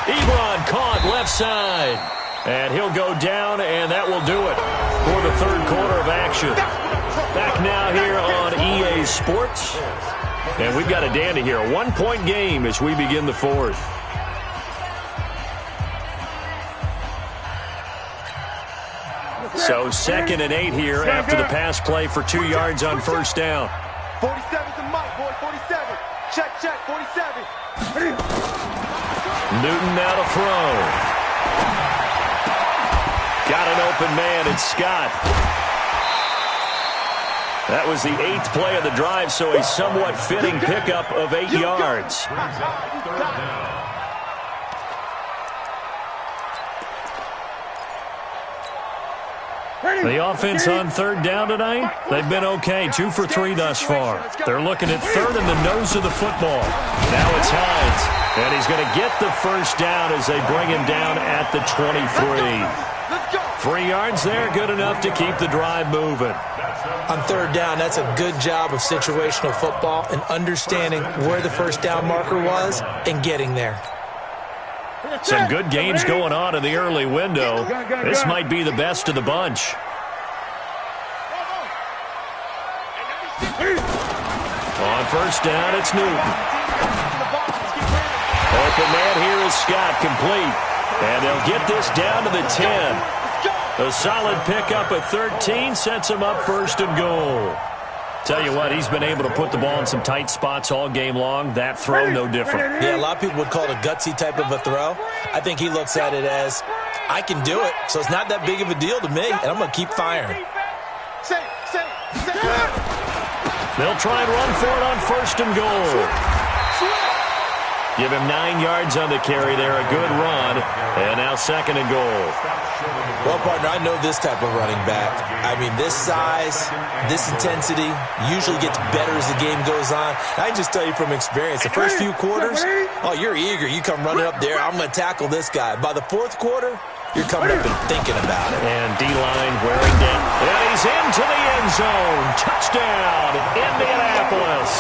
Ebron caught left side. And he'll go down, and that will do it for the third quarter of action. Back now here on EA Sports. And we've got a dandy here. A 1-point game as we begin the fourth. So 2nd and 8 here after the pass play for 2 yards on first down. 47's the mic, boy, 47. Check, 47. Newton now to throw. Got an open man, it's Scott. That was the 8th play of the drive, so a somewhat fitting pickup of 8 yards. The offense on third down tonight, they've been okay. 2 for 3 thus far. They're looking at third in the nose of the football. Now it's Hines, and he's going to get the first down as they bring him down at the 23. 3 yards there, good enough to keep the drive moving. On third down, that's a good job of situational football and understanding where the first down marker was and getting there. Some good games going on in the early window. This might be the best of the bunch. On first down, it's Newton. Open man here is Scott, complete. And they'll get this down to the 10. A solid pickup at 13 sets him up 1st and goal. Tell you what, he's been able to put the ball in some tight spots all game long. That throw, no different. Yeah, a lot of people would call it a gutsy type of a throw. I think he looks at it as, I can do it, so it's not that big of a deal to me, and I'm going to keep firing. They'll try and run for it on 1st and goal. Give him 9 yards on the carry there, a good run, and now 2nd and goal. Well, partner, I know this type of running back. I mean, this size, this intensity usually gets better as the game goes on. I can just tell you from experience, the first few quarters, oh, you're eager. You come running up there, I'm going to tackle this guy. By the 4th quarter, you're coming up and thinking about it. And D-line wearing down. And he's into the end zone. Touchdown, Indianapolis.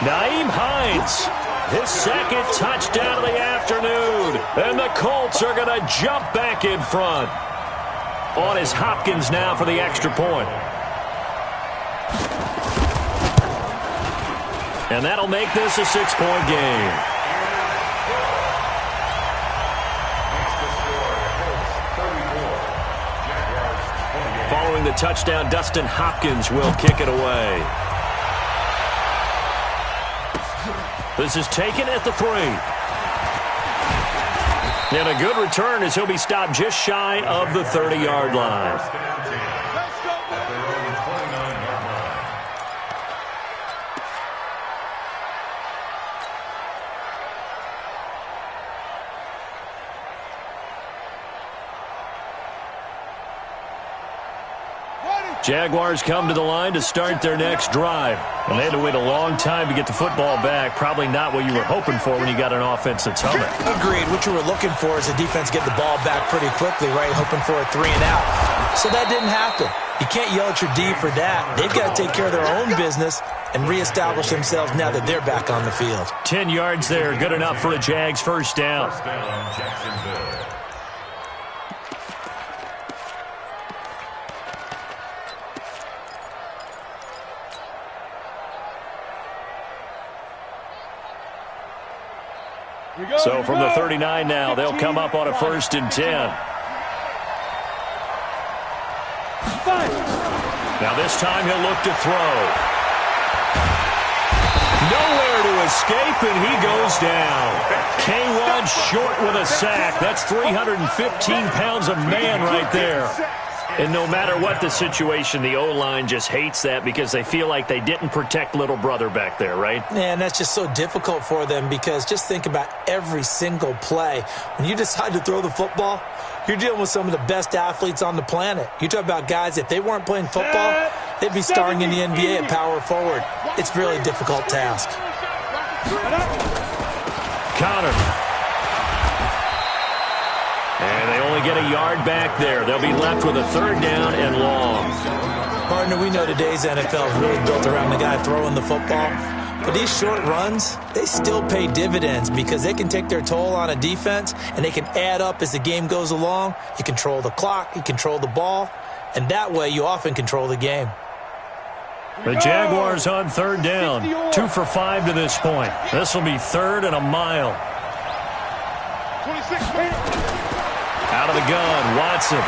Nyheim Hines. His 2nd touchdown of the afternoon. And the Colts are going to jump back in front. On is Hopkins now for the extra point. And that'll make this a 6-point game. Following the touchdown, Dustin Hopkins will kick it away. This is taken at the 3. And a good return as he'll be stopped just shy of the 30-yard line. Jaguars come to the line to start their next drive. And they had to wait a long time to get the football back. Probably not what you were hoping for when you got an offense that's humming. Agreed. What you were looking for is the defense get the ball back pretty quickly, right? Hoping for a 3 and out. So that didn't happen. You can't yell at your D for that. They've got to take care of their own business and reestablish themselves now that they're back on the field. 10 yards there. Good enough for a Jags first down. So from the 39 now, they'll come up on a 1st and 10. Now this time he'll look to throw. Nowhere to escape, and he goes down. K1 short with a sack. That's 315 pounds of man right there. And no matter what the situation, the O-line just hates that because they feel like they didn't protect little brother back there, right? Man, that's just so difficult for them because just think about every single play. When you decide to throw the football, you're dealing with some of the best athletes on the planet. You talk about guys, if they weren't playing football, they'd be starring in the NBA at power forward. It's a really difficult task. Connor. And they only get a yard back there. They'll be left with a 3rd down and long. Partner, we know today's NFL is really built around the guy throwing the football. But these short runs, they still pay dividends because they can take their toll on a defense and they can add up as the game goes along. You control the clock, you control the ball, and that way you often control the game. The Jaguars on 3rd down. 2 for 5 to this point. This will be 3rd and a mile. 26. Out of the gun, Watson.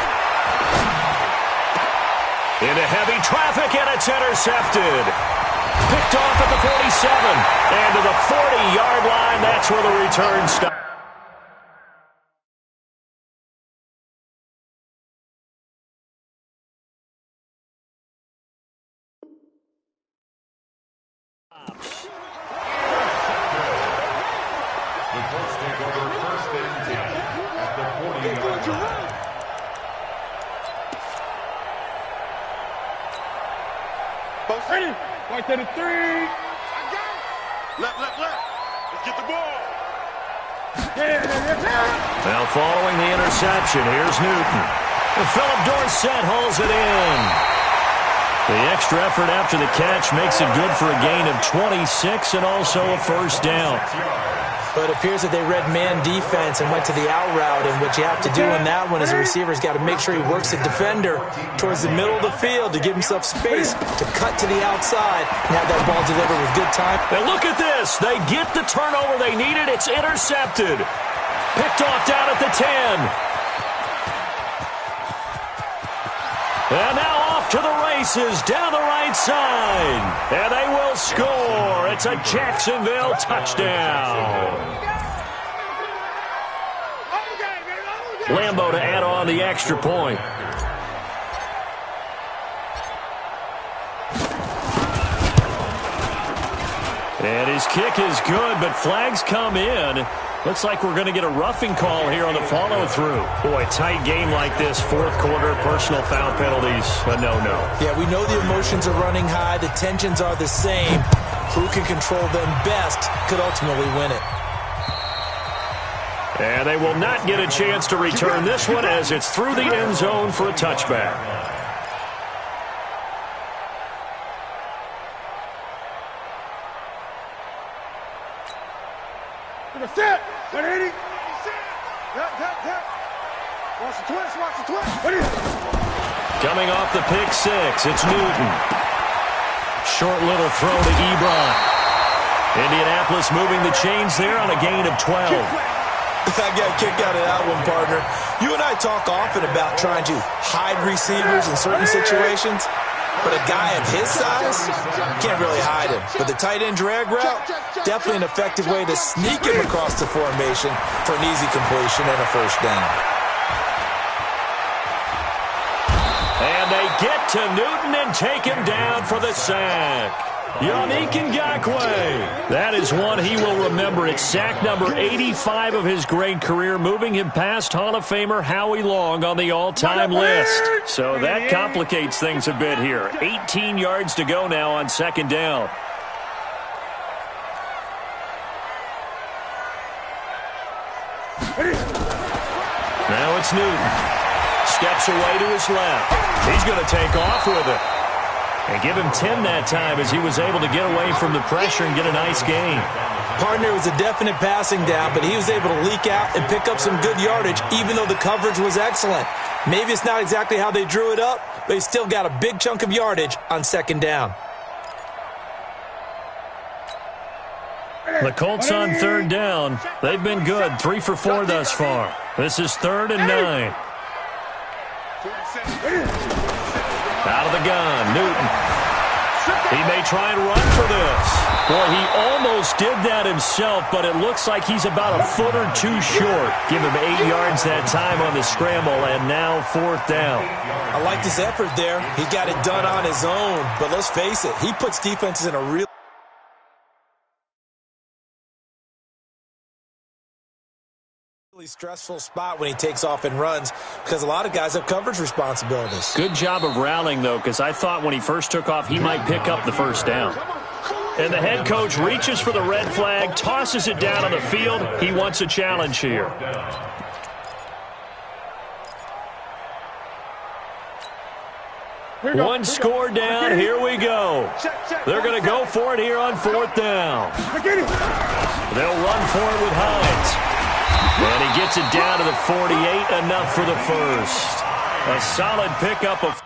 Into heavy traffic, and it's intercepted. Picked off at the 47. And to the 40-yard line, that's where the return stops. The Colts take over 1st and 10 at the 40-yard line. Both ready. Right to the 3. I got it. Left. Let's get the ball. Now following the interception, here's Newton. And Philip Dorsett hauls it in. The extra effort after the catch makes it good for a gain of 26 and also a 1st down. But it appears that they read man defense and went to the out route, and what you have to do in that one as a receiver is got to make sure he works the defender towards the middle of the field to give himself space to cut to the outside and have that ball delivered with good time. And look at this. They get the turnover they needed. It's intercepted. Picked off down at the 10. And now off to the races down the right side. And they will score. It's a Jacksonville touchdown. Lambeau to add on the extra point. And his kick is good, but flags come in. Looks like we're going to get a roughing call here on the follow-through. Boy, tight game like this, 4th quarter, personal foul penalties, a no-no. Yeah, we know the emotions are running high. The tensions are the same. Who can control them best could ultimately win it. And they will not get a chance to return this one as it's through the end zone for a touchback. Set. 180. Watch the twist. Coming off the pick 6, it's Newton. Short little throw to Ebron. Indianapolis moving the chains there on a gain of 12. I got a kick out of that one, partner. You and I talk often about trying to hide receivers in certain situations. But a guy of his size, can't really hide him. But the tight end drag route, definitely an effective way to sneak him across the formation for an easy completion and a 1st down. And they get to Newton and take him down for the sack. Yannick Ngakoue. That is one he will remember. It's sack number 85 of his great career, moving him past Hall of Famer Howie Long on the all-time list. So that complicates things a bit here. 18 yards to go now on 2nd down. Now it's Newton. Steps away to his left. He's going to take off with it. And give him 10 that time as he was able to get away from the pressure and get a nice gain. Partner, was a definite passing down, but he was able to leak out and pick up some good yardage, even though the coverage was excellent. Maybe it's not exactly how they drew it up, but he still got a big chunk of yardage on 2nd down. The Colts on 3rd down. They've been good, 3 for 4 thus far. This is 3rd and 9. Out of Out of the gun, Newton. He may try and run for this. Boy, he almost did that himself, but it looks like he's about a foot or two short. Give him 8 yards that time on the scramble, and now 4th down. I like this effort there. He got it done on his own, but let's face it, he puts defenses in a really stressful spot when he takes off and runs because a lot of guys have coverage responsibilities. Good job of rallying, though, because I thought when he first took off, he might pick up the 1st down. And the head coach reaches for the red flag, tosses it down on the field. He wants a challenge here. One score down. Here we go. They're going to go for it here on 4th down. They'll run for it with Hines. And he gets it down to the 48, enough for the first. A solid pickup of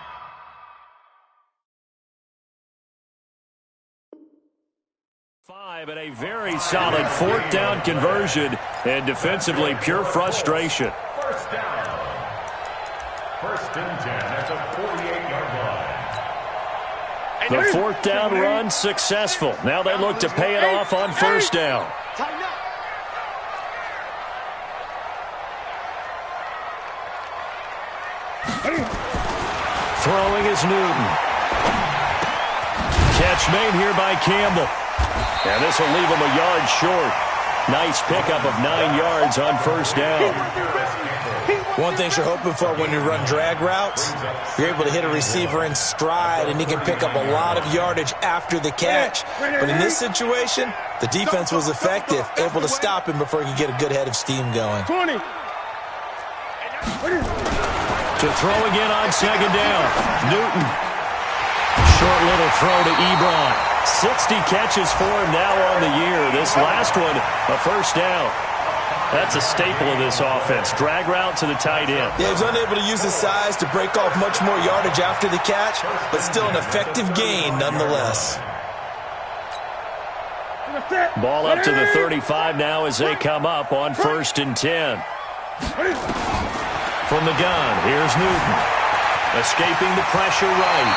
5 and a very solid 4th down conversion, and defensively pure frustration. 1st down. 1st and 10 at the 48-yard line. The 4th down run successful. Now they look to pay it off on 1st down. Throwing is Newton. Catch made here by Campbell. And this will leave him a yard short. Nice pickup of 9 yards on 1st down. One thing you're hoping for when you run drag routes, you're able to hit a receiver in stride, and he can pick up a lot of yardage after the catch. But in this situation, the defense was effective, able to stop him before he could get a good head of steam going. 20. To throw again on 2nd down. Newton. Short little throw to Ebron. 60 catches for him now on the year. This last one, a 1st down. That's a staple of this offense. Drag route to the tight end. Yeah, he's unable to use his size to break off much more yardage after the catch, but still an effective gain nonetheless. Ball up to the 35 now as they come up on 1st and 10. From the gun, here's Newton. Escaping the pressure right.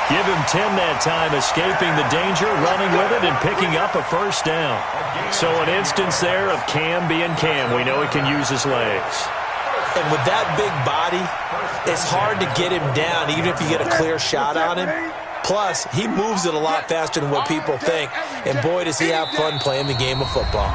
Give him 10 that time, escaping the danger, running with it, and picking up a 1st down. So an instance there of Cam being Cam. We know he can use his legs. And with that big body, it's hard to get him down, even if you get a clear shot on him. Plus, he moves it a lot faster than what people think. And boy, does he have fun playing the game of football.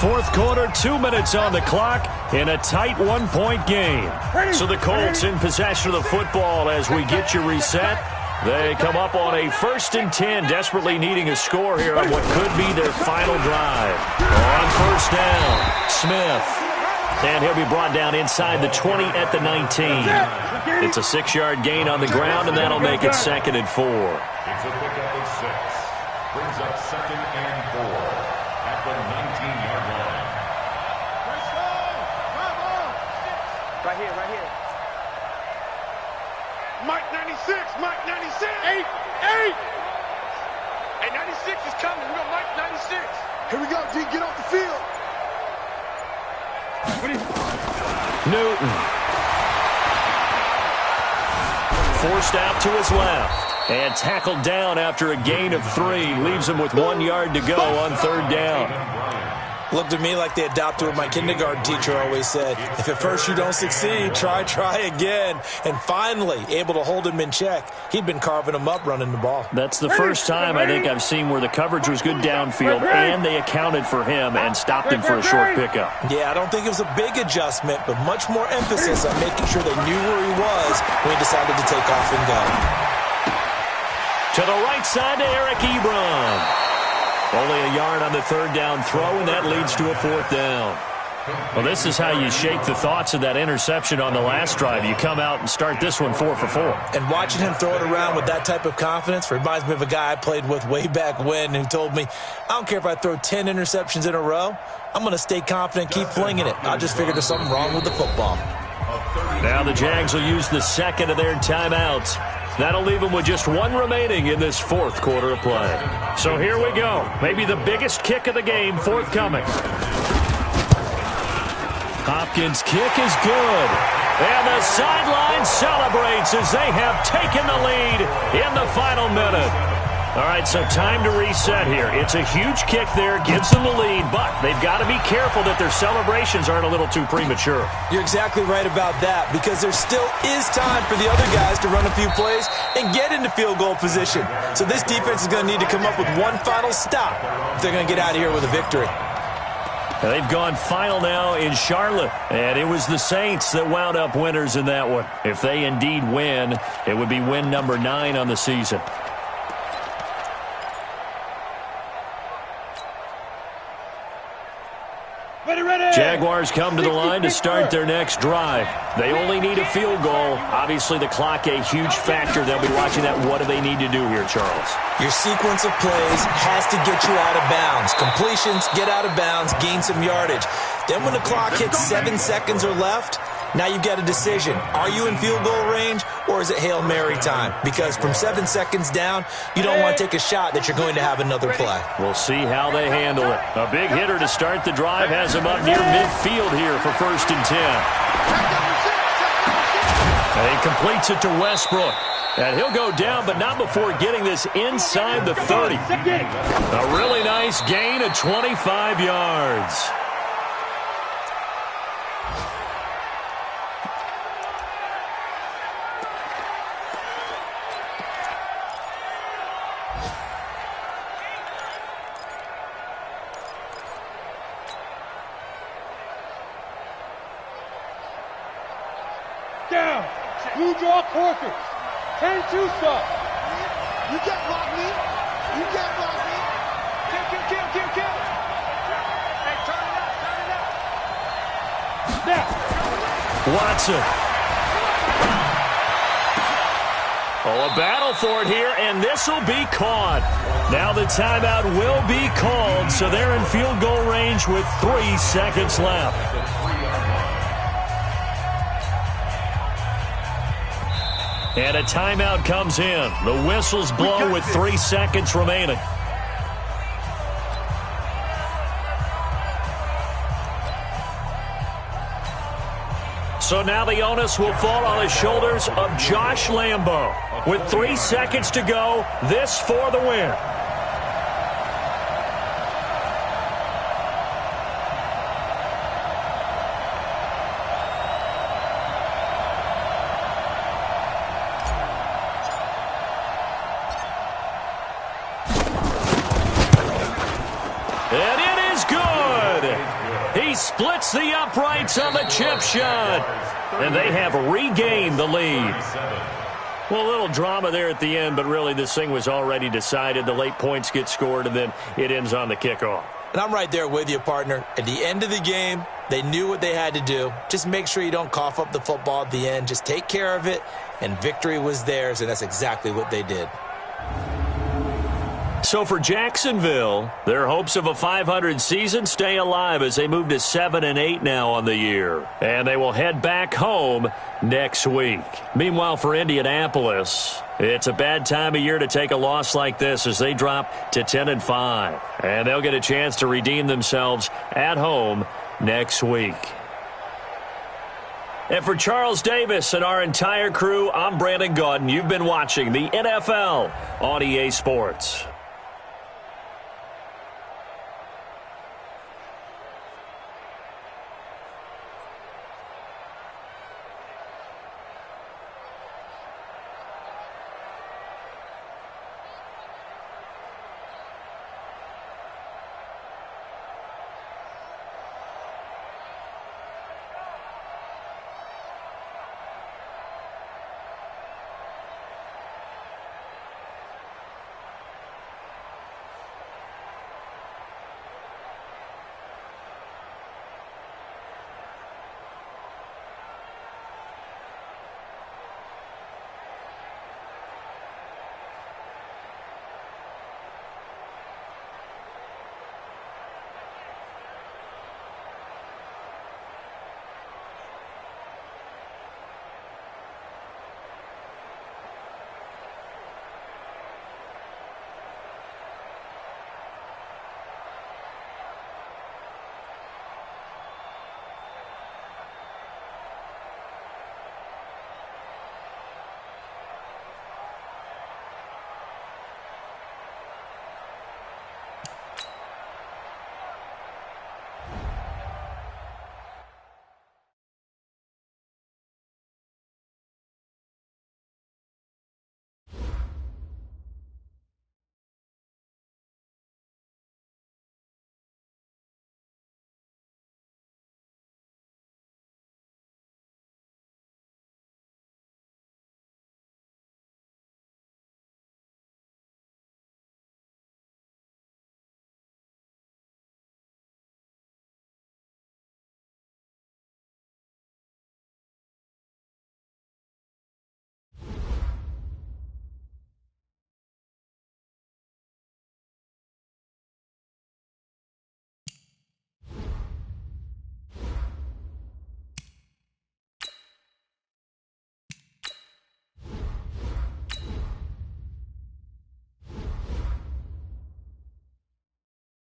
4th quarter, 2 minutes on the clock in a tight 1-point game. So the Colts in possession of the football as we get you reset. They come up on a 1st and 10, desperately needing a score here on what could be their final drive. On 1st down, Smith. And he'll be brought down inside the 20 at the 19. It's a 6-yard gain on the ground, and that'll make it 2nd and 4. It's a pickup of 6. Brings up 2nd and 4 at the 19-yard line. Right here, right here. Mike 96, Mike 96. 8. Hey, 96 is coming. We got Mike 96. Here we go, G. Get off the field. Newton. Forced out to his left. And tackled down after a gain of 3. Leaves him with 1 yard to go on 3rd down. Looked to me like they adopted what my kindergarten teacher always said. If at first you don't succeed, try again. And finally, able to hold him in check. He'd been carving him up running the ball. That's the first time I think I've seen where the coverage was good downfield and they accounted for him and stopped him for a short pickup. Yeah, I don't think it was a big adjustment, but much more emphasis on making sure they knew where he was when he decided to take off and go. To the right side to Eric Ebron. Only a yard on the 3rd down throw, and that leads to a 4th down. Well, this is how you shake the thoughts of that interception on the last drive. You come out and start this one 4 for 4. And watching him throw it around with that type of confidence reminds me of a guy I played with way back when who told me, I don't care if I throw 10 interceptions in a row. I'm going to stay confident, keep flinging it. I just figured there's something wrong with the football. Now the Jags will use the 2nd of their timeouts. That'll leave them with just 1 remaining in this 4th quarter of play. So here we go. Maybe the biggest kick of the game forthcoming. Hopkins' kick is good. And the sideline celebrates as they have taken the lead in the final minute. All right, so time to reset here. It's a huge kick there, gives them the lead, but they've got to be careful that their celebrations aren't a little too premature. You're exactly right about that, because there still is time for the other guys to run a few plays and get into field goal position. So this defense is going to need to come up with one final stop if they're going to get out of here with a victory. They've gone final now in Charlotte, and it was the Saints that wound up winners in that one. If they indeed win, it would be win number 9 on the season. Jaguars come to the line to start their next drive. They only need a field goal. Obviously, the clock a huge factor. They'll be watching that. What do they need to do here, Charles? Your sequence of plays has to get you out of bounds. Completions, get out of bounds, gain some yardage. Then when the clock hits 7 seconds or left, now you've got a decision. Are you in field goal range, or is it Hail Mary time? Because from 7 seconds down, you don't want to take a shot that you're going to have another play. We'll see how they handle it. A big hitter to start the drive has him up near midfield here for 1st and 10. And he completes it to Westbrook. And he'll go down, but not before getting this inside the 30. A really nice gain of 25 yards. Down. You draw quarters. 10-2 stop. You can't block me. You can't block me. Kill. Hey, turn it up. Now. Watson. Oh, a battle for it here, and this will be caught. Now the timeout will be called, so they're in field goal range with 3 seconds left. And a timeout comes in. The whistles blow with 3 seconds remaining. So now the onus will fall on the shoulders of Josh Lambo. With 3 seconds to go, this for the win. And it is good. He splits the uprights on the chip shot. And they have regained the lead. Well, a little drama there at the end, but really this thing was already decided. The late points get scored, and then it ends on the kickoff. And I'm right there with you, partner. At the end of the game, they knew what they had to do. Just make sure you don't cough up the football at the end. Just take care of it, and victory was theirs, and that's exactly what they did. So for Jacksonville, their hopes of a 500 season stay alive as they move to 7-8 now on the year. And they will head back home next week. Meanwhile, for Indianapolis, it's a bad time of year to take a loss like this as they drop to 10-5. And they'll get a chance to redeem themselves at home next week. And for Charles Davis and our entire crew, I'm Brandon Gaudin. You've been watching the NFL on EA Sports.